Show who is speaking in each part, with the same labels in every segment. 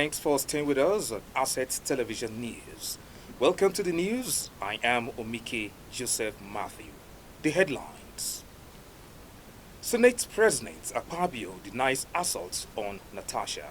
Speaker 1: Thanks for staying with us on Asset Television News. Welcome to the news. I am Omike Joseph Matthew. The headlines. Senate President Akpabio denies assault on Natasha.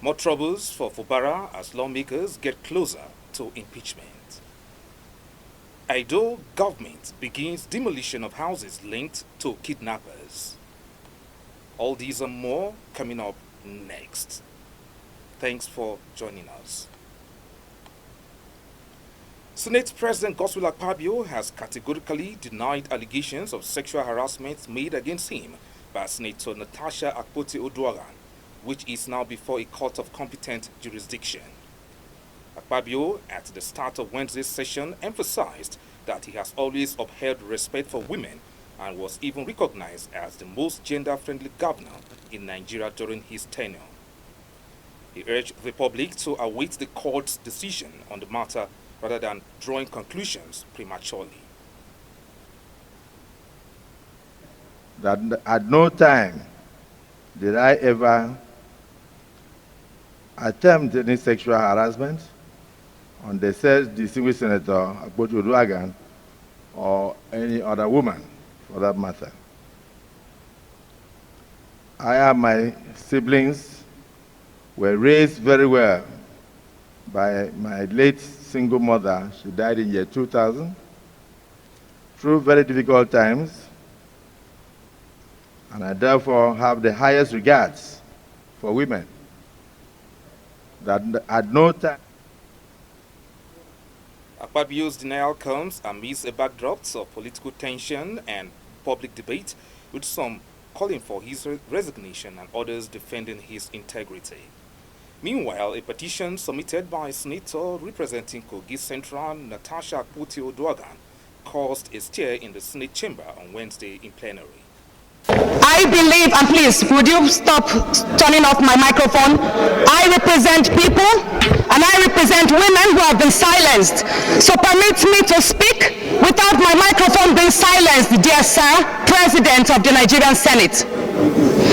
Speaker 1: More troubles for Fubara as lawmakers get closer to impeachment. Edo government begins demolition of houses linked to kidnappers. All these and more coming up next. Thanks for joining us. Senate President Godswill Akpabio has categorically denied allegations of sexual harassment made against him by Senator Natasha Akpoti-Uduaghan, which is now before a court of competent jurisdiction. Akpabio, at the start of Wednesday's session, emphasized that he has always upheld respect for women and was even recognized as the most gender-friendly governor in Nigeria during his tenure. He urged the public to await the court's decision on the matter rather than drawing conclusions prematurely.
Speaker 2: That at no time did I ever attempt any sexual harassment on the said distinguished Senator Akpoti-Uduaghan or any other woman for that matter. I and my siblings were raised very well by my late single mother. She died in year 2000, through very difficult times, and I therefore have the highest regards for women. That at no time.
Speaker 1: Akpabio's denial comes amidst a backdrop of political tension and public debate, with some calling for his resignation and others defending his integrity. Meanwhile, a petition submitted by a senator representing Kogi Centre, Natasha Akpoti-Uduaghan, caused a stir in the Senate chamber on Wednesday in plenary.
Speaker 3: I believe, and please, would you stop turning off my microphone? I represent people, and I represent women who have been silenced. So permit me to speak without my microphone being silenced, dear sir, President of the Nigerian Senate.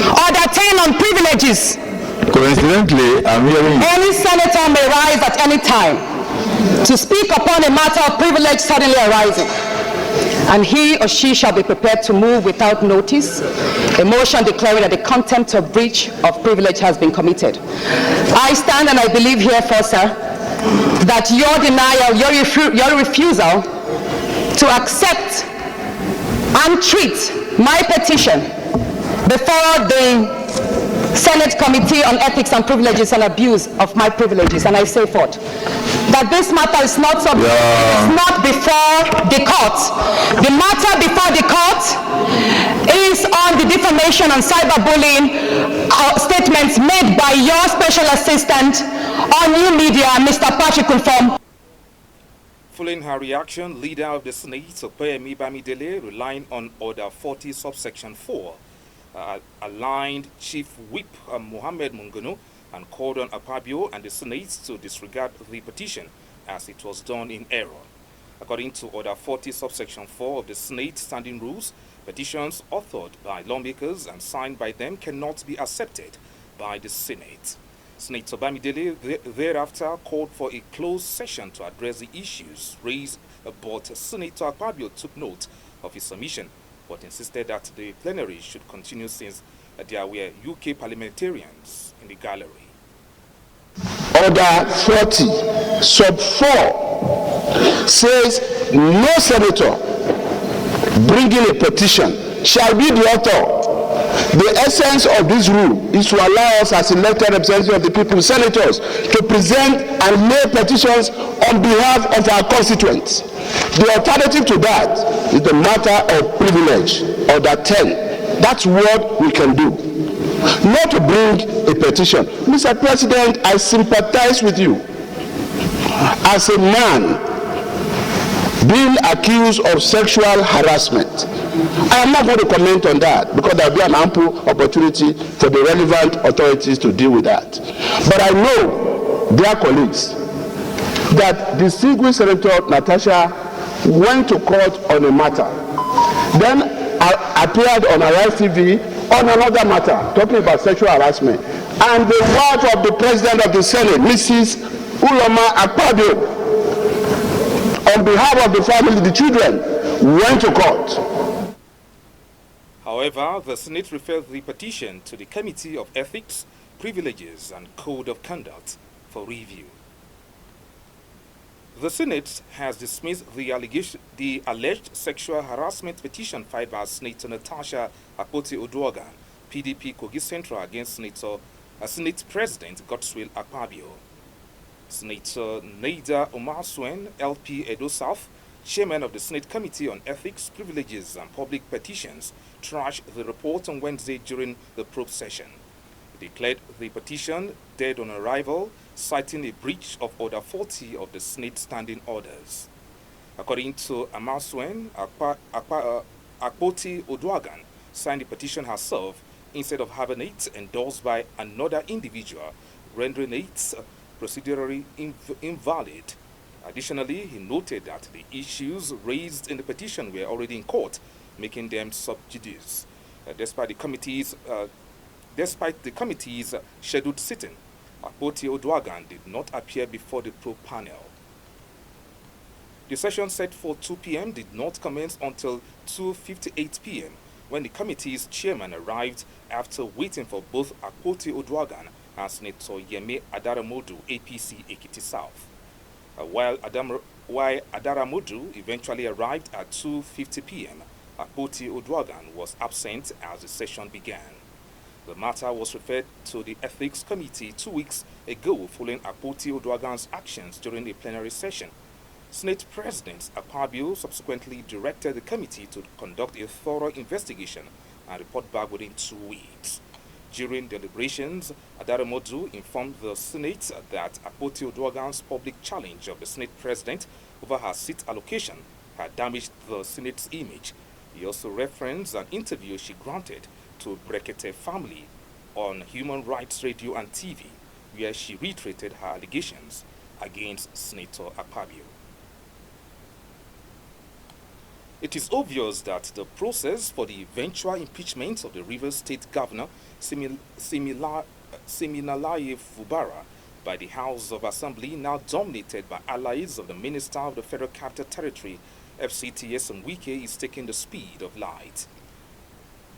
Speaker 3: Order 10 on privileges.
Speaker 2: Coincidentally, I'm hearing
Speaker 3: any senator may rise at any time to speak upon a matter of privilege suddenly arising, and he or she shall be prepared to move without notice a motion declaring that the contempt of breach of privilege has been committed. I stand and I believe herefore, sir, that your denial, your refusal to accept and treat my petition before the Senate Committee on Ethics and Privileges and Abuse of my privileges, and I say forth that this matter is not before the court. The matter before the court is on the defamation and cyberbullying statements made by your special assistant on new media, Mr. Patrick Conform.
Speaker 1: Following her reaction, leader of the Senate, Opeyemi Bamidele, relying on Order 40, subsection 4, aligned Chief Whip Mohammed Mungono and called on Akpabio and the Senate to disregard the petition as it was done in error. According to Order 40, subsection 4 of the Senate Standing Rules, petitions authored by lawmakers and signed by them cannot be accepted by the Senate. Senator Bamidele thereafter called for a closed session to address the issues raised, but Senator Akpabio took note of his submission, but insisted that the plenary should continue since there were UK parliamentarians in the gallery.
Speaker 4: Order 40, sub 4, says no senator bringing a petition shall be the author. The essence of this rule is to allow us as elected representatives of the people, senators, to present and make petitions on behalf of our constituents. The alternative to that is the matter of privilege, Order 10. That's what we can do. Not to bring a petition. Mr. President, I sympathize with you. As a man being accused of sexual harassment, I am not going to comment on that because there will be an ample opportunity for the relevant authorities to deal with that. But I know, dear colleagues, that distinguished Senator Natasha went to court on a matter, then appeared on Arise TV on another matter, talking about sexual harassment. and the wife of the President of the Senate, Mrs. Uloma Akpabio, on behalf of the family, the children, went to court.
Speaker 1: However, the Senate referred the petition to the Committee of Ethics, Privileges and Code of Conduct for review. The Senate has dismissed the alleged sexual harassment petition filed by Senator Natasha Akpoti-Uduaghan, PDP Kogi Centre, against Senate President Godswill Akpabio. Senator Naida Omarswen, LP Edo South, chairman of the Senate Committee on Ethics, Privileges and Public Petitions, trashed the report on Wednesday during the probe session. He declared the petition dead on arrival, citing a breach of Order 40 of the Senate Standing Orders. According to Omarswen, Akpoti-Uduaghan signed the petition herself instead of having it endorsed by another individual, rendering it procedurally invalid. Additionally, he noted that the issues raised in the petition were already in court, making them sub judice. Despite the committee's scheduled sitting, Akpoti-Uduaghan did not appear before the probe panel. The session set for 2 p.m. did not commence until 2:58 p.m. when the committee's chairman arrived after waiting for both Akpoti-Uduaghan and Senator Yemi Adaramodu, APC Ekiti South. While Adaramodu eventually arrived at 2:50 p.m., Akpoti-Uduaghan was absent as the session began. The matter was referred to the Ethics Committee 2 weeks ago following Akpoti-Uduaghan's actions during a plenary session. Senate President Akpabio subsequently directed the committee to conduct a thorough investigation and report back within 2 weeks. During deliberations, Adaramodu informed the Senate that Akpoti-Uduaghan's public challenge of the Senate President over her seat allocation had damaged the Senate's image. He also referenced an interview she granted to Brekete family on Human Rights Radio and TV, where she reiterated her allegations against Senator Akpabio. It is obvious that the process for the eventual impeachment of the Rivers State Governor, Siminalayi Fubara, by the House of Assembly, now dominated by allies of the Minister of the Federal Capital Territory, FCTS and Wike, is taking the speed of light.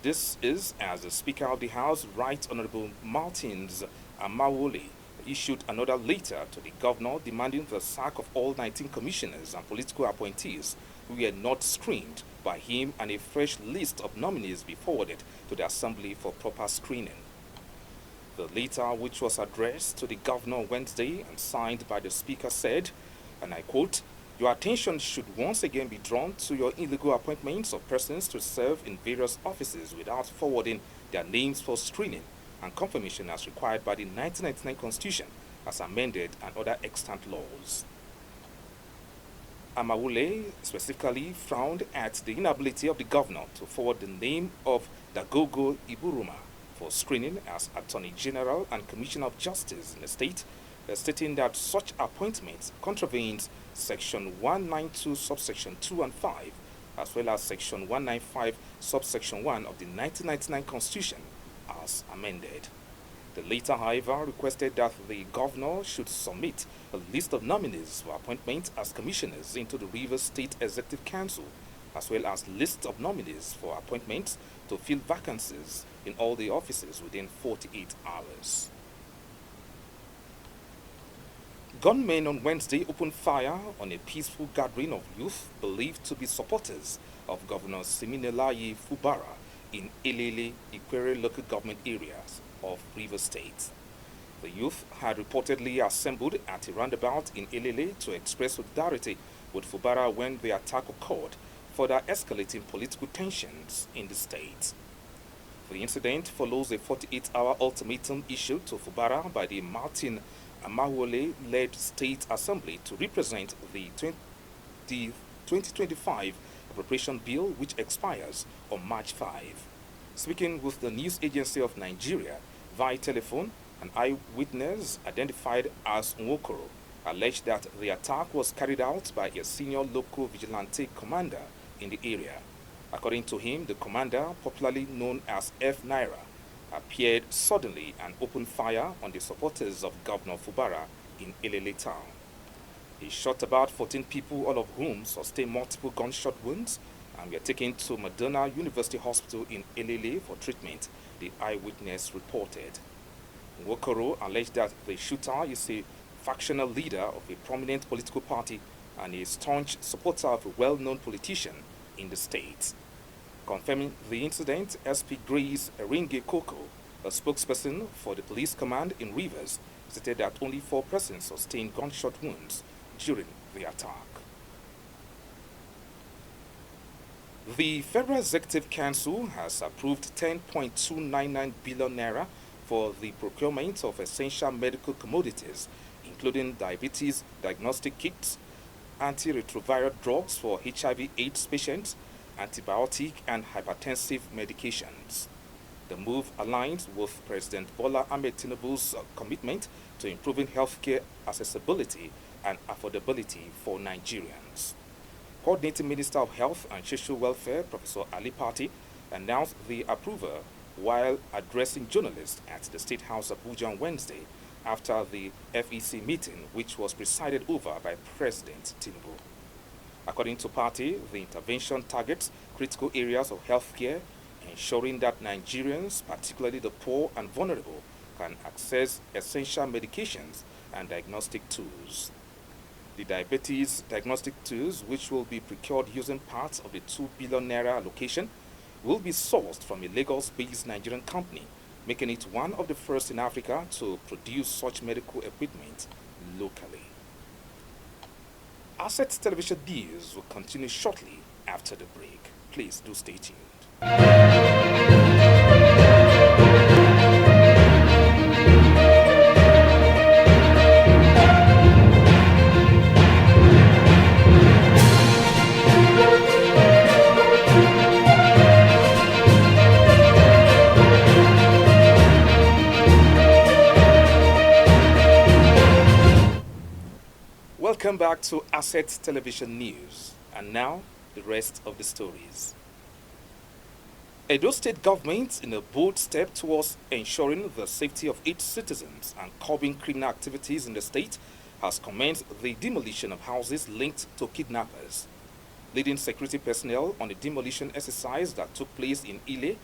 Speaker 1: This is as the Speaker of the House, Right Honorable Martins Amawole, issued another letter to the governor demanding the sack of all 19 commissioners and political appointees who were not screened by him, and a fresh list of nominees be forwarded to the Assembly for proper screening. The letter, which was addressed to the governor on Wednesday and signed by the Speaker, said, and I quote, "Your attention should once again be drawn to your illegal appointments of persons to serve in various offices without forwarding their names for screening and confirmation as required by the 1999 Constitution as amended and other extant laws." Amawule specifically frowned at the inability of the governor to forward the name of Dagogo Iburuma for screening as Attorney General and Commissioner of Justice in the state, stating that such appointments contravenes Section 192 subsection 2 and 5, as well as Section 195 subsection 1 of the 1999 Constitution as amended. The letter, however, requested that the governor should submit a list of nominees for appointment as commissioners into the Rivers State Executive Council, as well as lists of nominees for appointments to fill vacancies in all the offices within 48 hours. Gunmen on Wednesday opened fire on a peaceful gathering of youth believed to be supporters of Governor Siminalayi Fubara in Elele, Ikwere local government areas of Rivers State. The youth had reportedly assembled at a roundabout in Elele to express solidarity with Fubara when the attack occurred, further escalating political tensions in the state. The incident follows a 48-hour ultimatum issued to Fubara by the Martin Amawole-led State Assembly to represent the 2025 Appropriation Bill, which expires on March 5. Speaking with the News Agency of Nigeria via telephone, an eyewitness identified as Nwokoro alleged that the attack was carried out by a senior local vigilante commander in the area. According to him, the commander, popularly known as F. Naira, appeared suddenly and opened fire on the supporters of Governor Fubara in Elele town. He shot about 14 people, all of whom sustained multiple gunshot wounds and were taken to Madonna University Hospital in Elele for treatment, the eyewitness reported. Nwokoro alleged that the shooter is a factional leader of a prominent political party and a staunch supporter of a well-known politician in the state. Confirming the incident, SP Grace Eringe Koko, a spokesperson for the police command in Rivers, stated that only 4 persons sustained gunshot wounds during the attack. The Federal Executive Council has approved 10.299 billion naira for the procurement of essential medical commodities, including diabetes diagnostic kits, antiretroviral drugs for HIV/AIDS patients, antibiotic and hypertensive medications. The move aligns with President Bola Ahmed Tinubu's commitment to improving healthcare accessibility and affordability for Nigerians. Coordinating Minister of Health and Social Welfare, Professor Ali Pati, announced the approval while addressing journalists at the State House Abuja on Wednesday after the FEC meeting, which was presided over by President Tinubu. According to Pati, the intervention targets critical areas of healthcare, ensuring that Nigerians, particularly the poor and vulnerable, can access essential medications and diagnostic tools. The diabetes diagnostic tools, which will be procured using parts of the 2 billion naira allocation, will be sourced from a Lagos-based Nigerian company, making it one of the first in Africa to produce such medical equipment locally. Asset Television News will continue shortly after the break. Please do stay tuned. Welcome back to Asset Television News, and now the rest of the stories. Edo State government, in a bold step towards ensuring the safety of its citizens and curbing criminal activities in the state, has commenced the demolition of houses linked to kidnappers. Leading security personnel on the demolition exercise that took place in Ile,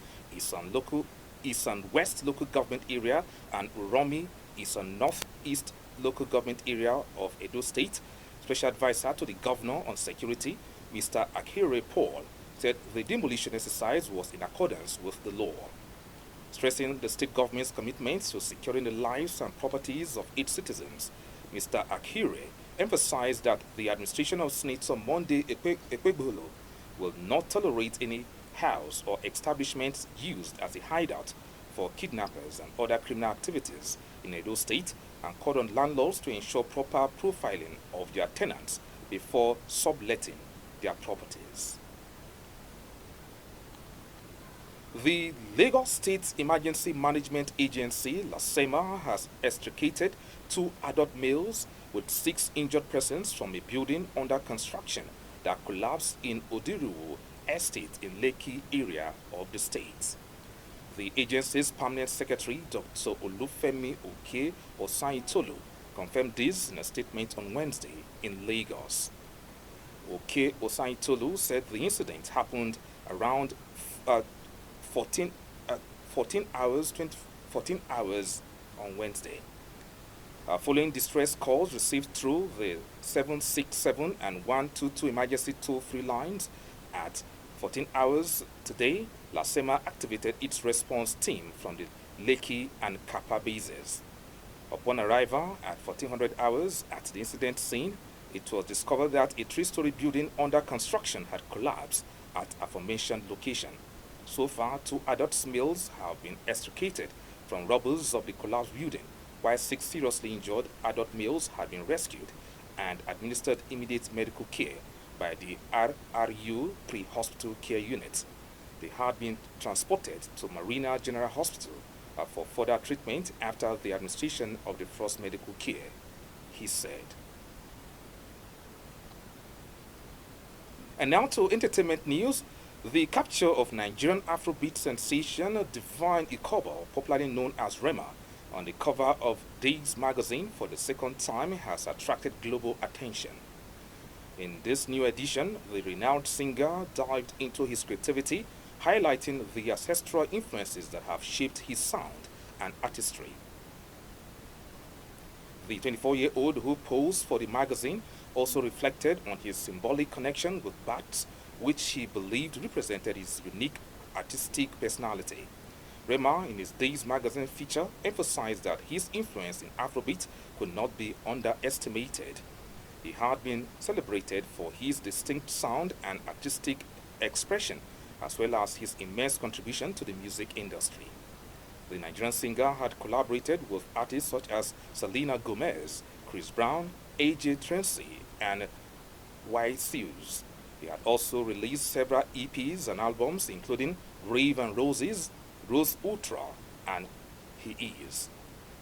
Speaker 1: Isan West local government area, and Uromi, Isan Northeast local government area of Edo State. Special advisor to the governor on security, Mr. Akire Paul, said the demolition exercise was in accordance with the law. Stressing the state government's commitment to securing the lives and properties of its citizens, Mr. Akire emphasized that the administration of Senator Monday Ekwegbolo will not tolerate any house or establishment used as a hideout for kidnappers and other criminal activities in Edo State, and called on landlords to ensure proper profiling of their tenants before subletting their properties. The Lagos State Emergency Management Agency, LASEMA, has extricated 2 adult males with 6 injured persons from a building under construction that collapsed in Odiruwu Estate in Lekki area of the state. The agency's permanent secretary, Dr. Olufemi Oke Osaitolu, confirmed this in a statement on Wednesday in Lagos. Oke Osaitolu said the incident happened around 14 hours on Wednesday. Following distress calls received through the 767 and 122 emergency toll-free lines at 14 hours today, LASEMA activated its response team from the Lekki and Kappa bases. Upon arrival at 1400 hours at the incident scene, it was discovered that a 3-story building under construction had collapsed at aforementioned location. So far, 2 adult males have been extricated from rubble of the collapsed building, while 6 seriously injured adult males have been rescued and administered immediate medical care by the RRU pre-hospital care unit. They had been transported to Marina General Hospital for further treatment after the administration of the first medical care, he said. And now to entertainment news. The capture of Nigerian Afrobeat sensation Divine Ikobo, popularly known as Rema, on the cover of Days magazine for the second time has attracted global attention. In this new edition, the renowned singer dived into his creativity, highlighting the ancestral influences that have shaped his sound and artistry. The 24-year-old who posed for the magazine also reflected on his symbolic connection with bats, which he believed represented his unique artistic personality. Rema, in his Days magazine feature, emphasized that his influence in Afrobeat could not be underestimated. He had been celebrated for his distinct sound and artistic expression, as well as his immense contribution to the music industry. The Nigerian singer had collaborated with artists such as Selena Gomez, Chris Brown, AJ Tracey, and Y-Seals. He had also released several EPs and albums, including Rave and Roses, Rose Ultra, and He Is.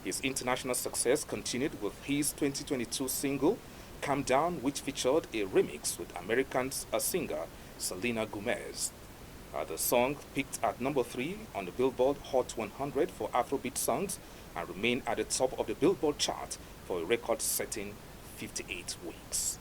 Speaker 1: His international success continued with his 2022 single, Calm Down, which featured a remix with American singer Selena Gomez. The song peaked at number 3 on the Billboard Hot 100 for Afrobeat songs and remained at the top of the Billboard chart for a record-setting 58 weeks.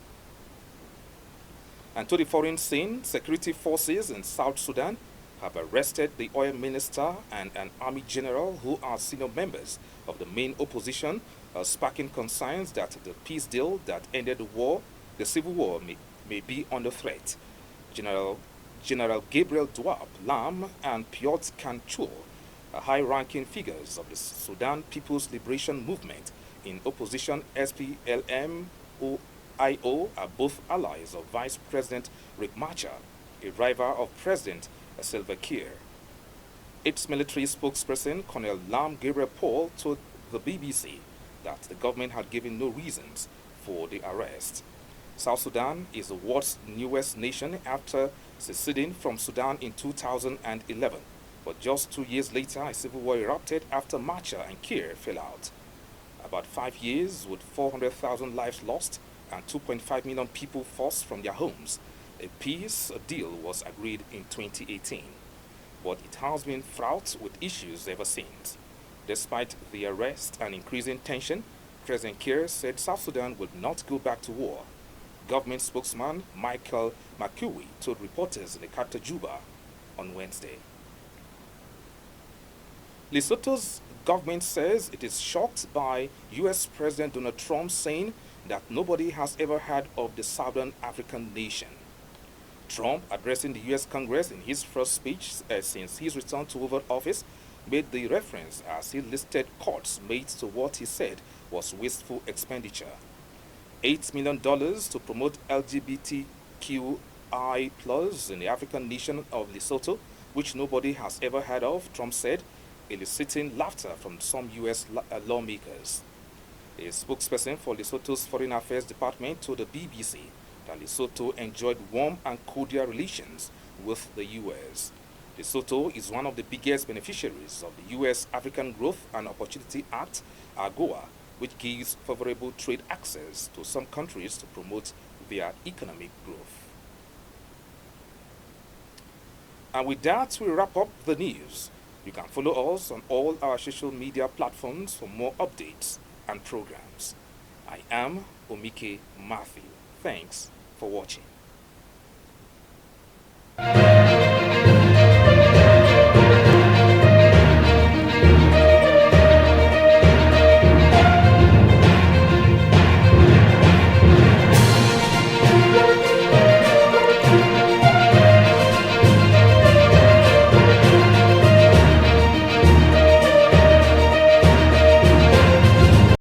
Speaker 1: And to the foreign scene, security forces in South Sudan have arrested the oil minister and an army general who are senior members of the main opposition, sparking concerns that the peace deal that ended the civil war, may be under threat. General Gabriel Douab Lam and Piotr Kanchur, high-ranking figures of the Sudan People's Liberation Movement in opposition SPLM-IO, are both allies of Vice President Riek Machar, a rival of President Salva Kiir. Its military spokesperson, Colonel Lam Gabriel Paul, told the BBC that the government had given no reasons for the arrest. South Sudan is the world's newest nation after seceding from Sudan in 2011. But just 2 years later, a civil war erupted after Machar and Kiir fell out. About 5 years with 400,000 lives lost and 2.5 million people forced from their homes, a peace deal was agreed in 2018. But it has been fraught with issues ever since. Despite the arrest and increasing tension, President Kiir said South Sudan would not go back to war. Government spokesman Michael McCrewy told reporters in the capital Juba on Wednesday. Lesotho's government says it is shocked by U.S. President Donald Trump saying that nobody has ever heard of the Southern African nation. Trump, addressing the U.S. Congress in his first speech since his return to Oval Office, made the reference as he listed cuts made to what he said was wasteful expenditure. $8 million to promote LGBTQI+ in the African nation of Lesotho, which nobody has ever heard of, Trump said, eliciting laughter from some U.S. lawmakers. A spokesperson for Lesotho's Foreign Affairs Department told the BBC that Lesotho enjoyed warm and cordial relations with the U.S. Lesotho is one of the biggest beneficiaries of the U.S. African Growth and Opportunity Act, AGOA, which gives favorable trade access to some countries to promote their economic growth. And with that, we wrap up the news. You can follow us on all our social media platforms for more updates and programs. I am Omike Matthew. Thanks for watching.